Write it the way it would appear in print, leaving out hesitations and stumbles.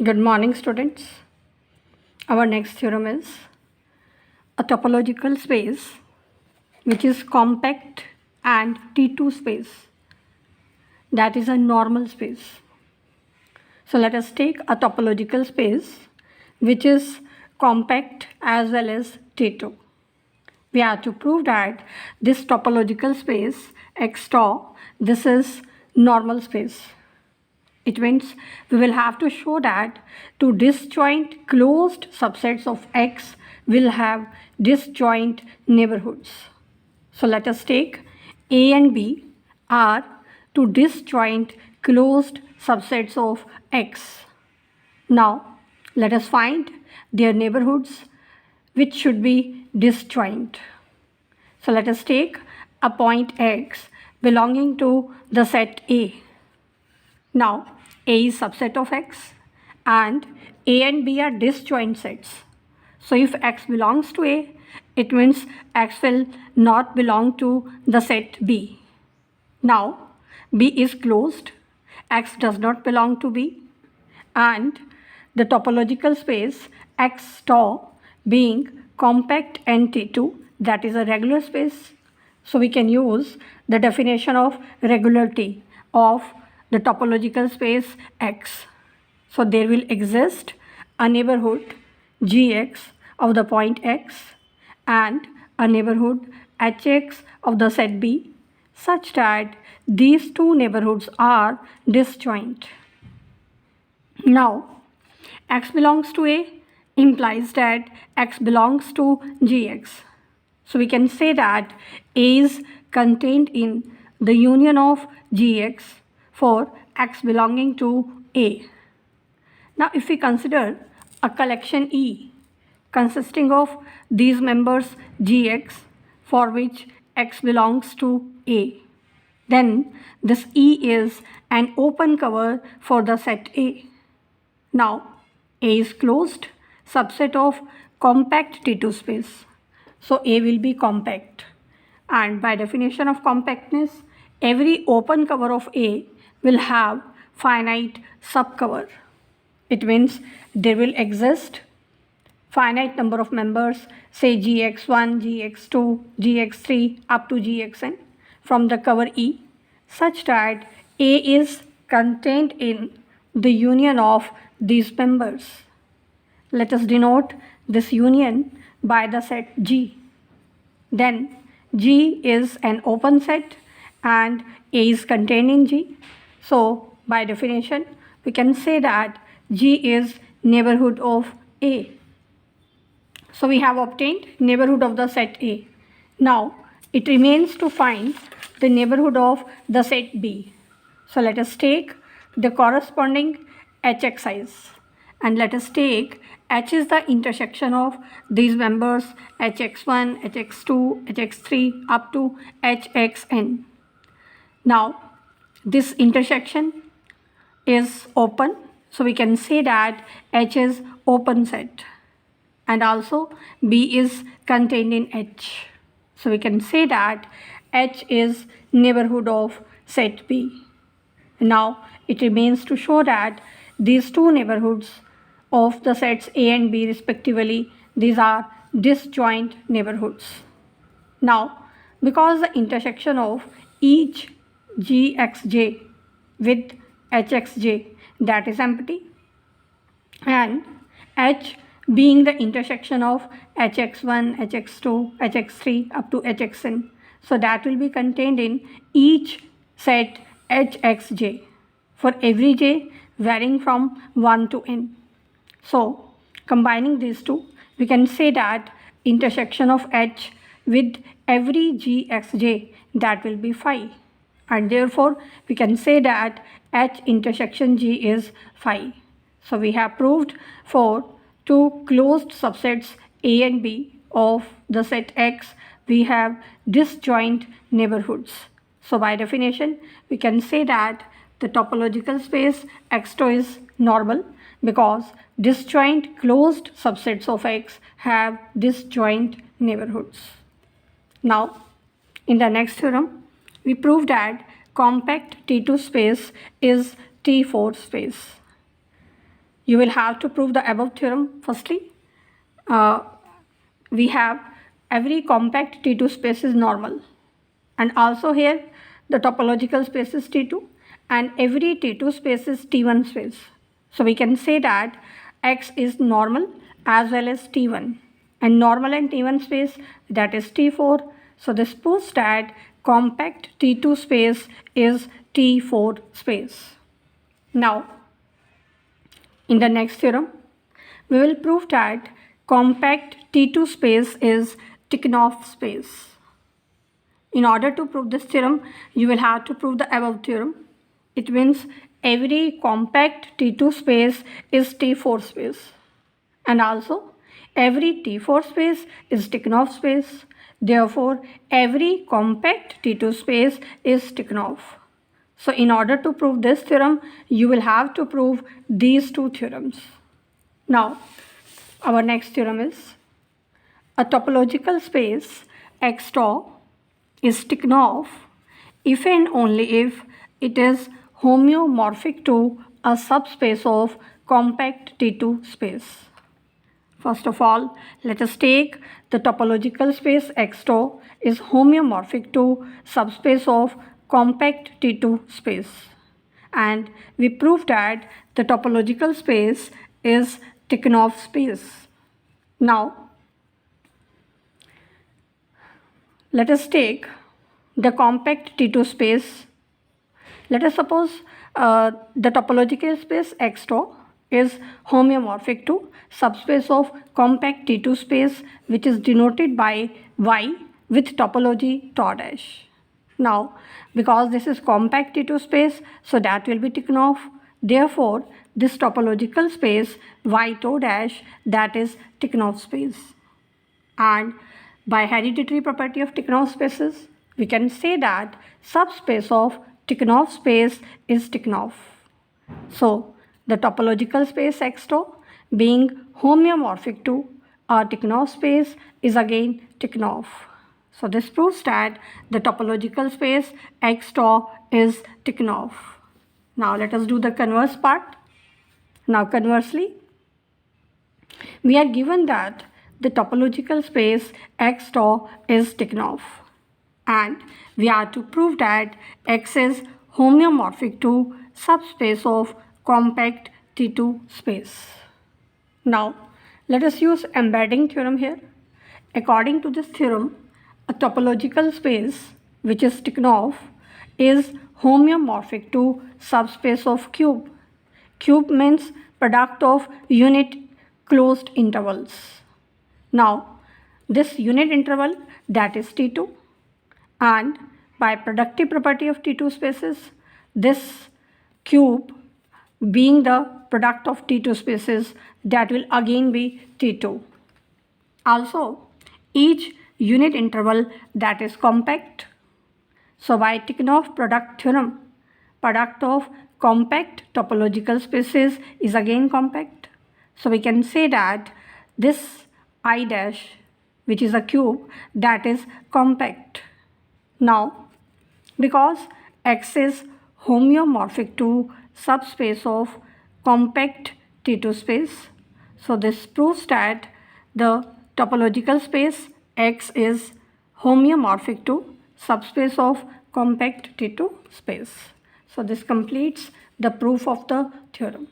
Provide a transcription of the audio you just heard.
Good morning, students. Our next theorem is a topological space which is compact and T2 space, that is a normal space. So let us take a topological space which is compact as well as T2. We have to prove that this topological space X tau, this is normal space. It means we will have to show that two disjoint closed subsets of X will have disjoint neighborhoods. So let us take A and B are two disjoint closed subsets of X. Now let us find their neighborhoods which should be disjoint. So let us take a point X belonging to the set A. Now, A is subset of X and A and B are disjoint sets. So if X belongs to A, it means X will not belong to the set B. Now, B is closed, X does not belong to B, and the topological space X tau being compact and T2, that is a regular space. So we can use the definition of regularity of the topological space X. So there will exist a neighborhood Gx of the point X and a neighborhood Hx of the set B such that these two neighborhoods are disjoint. Now, X belongs to A implies that X belongs to Gx. So we can say that A is contained in the union of Gx for X belonging to A. Now if we consider a collection E consisting of these members Gx for which X belongs to A, then this E is an open cover for the set A. Now A is closed subset of compact T2 space. So A will be compact, and by definition of compactness, every open cover of A will have finite subcover. It means there will exist finite number of members, say Gx1, Gx2, Gx3 up to Gxn from the cover E, such that A is contained in the union of these members. Let us denote this union by the set G. Then G is an open set and A is contained in G. So by definition, we can say that G is neighborhood of A. So we have obtained neighborhood of the set A. Now it remains to find the neighborhood of the set B. So let us take the corresponding Hxi's and let us take H is the intersection of these members Hx1, Hx2, Hx3 up to Hxn. Now this intersection is open, so we can say that H is open set, and also B is contained in H. So we can say that H is neighborhood of set B. Now it remains to show that these two neighborhoods of the sets A and B respectively, these are disjoint neighborhoods. Now because the intersection of each Gxj with Hxj, that is empty, and H being the intersection of Hx1, Hx2, Hx3 up to Hxn, so that will be contained in each set Hxj for every j varying from 1 to n. So combining these two, we can say that intersection of H with every Gxj, that will be phi, and therefore we can say that H intersection G is phi. So we have proved for two closed subsets A and B of the set X, we have disjoint neighborhoods. So by definition, we can say that the topological space X tau is normal because disjoint closed subsets of X have disjoint neighborhoods. Now, in the next theorem, we prove that compact T2 space is T4 space. you will have to prove the above theorem. Firstly, we have every compact T2 space is normal, and also here the topological space is T2 and every T2 space is T1 space. So we can say that X is normal as well as T1, and normal and T1 space, that is T4. So this proves that compact T2 space is T4 space. Now, in the next theorem, we will prove that compact T2 space is Tikhonov space. In order to prove this theorem, you will have to prove the above theorem. It means every compact T2 space is T4 space, and also every T4 space is Tikhonov space. Therefore, every compact T2 space is Tikhonov. So in order to prove this theorem, you will have to prove these two theorems. Now, our next theorem is a topological space X tau is Tikhonov if and only if it is homeomorphic to a subspace of compact T2 space. First of all, let us take the topological space X tau is homeomorphic to subspace of compact T2 space, and we proved that the topological space is Tikhonov space. Now, let us take the compact T2 space. Let us suppose the topological space X tau is homeomorphic to subspace of compact T2 space, which is denoted by Y with topology tau dash. Now, because this is compact T2 space, so that will be Tikhonov. Therefore, this topological space Y tau dash, that is Tikhonov space. And by hereditary property of Tikhonov spaces, we can say that subspace of Tikhonov space is Tikhonov. So, the topological space X tau being homeomorphic to a Tikhonov space is again Tikhonov. So this proves that the topological space X tau is Tikhonov. Now let us do the converse part. Now conversely, we are given that the topological space X tau is Tikhonov, and we are to prove that X is homeomorphic to subspace of compact T2 space. Now let us use embedding theorem here. According to this theorem, a topological space which is Tikhonov is homeomorphic to subspace of cube. Cube means product of unit closed intervals. Now, this unit interval, that is T2, and by productive property of T2 spaces, this cube being the product of T2 spaces, that will again be T2. Also, each unit interval, that is compact. So by Tikhonov product theorem, product of compact topological spaces is again compact. So we can say that this I dash, which is a cube, that is compact. Now, because X is homeomorphic to subspace of compact T2 space, so this proves that the topological space X is homeomorphic to subspace of compact T2 space. So this completes the proof of the theorem.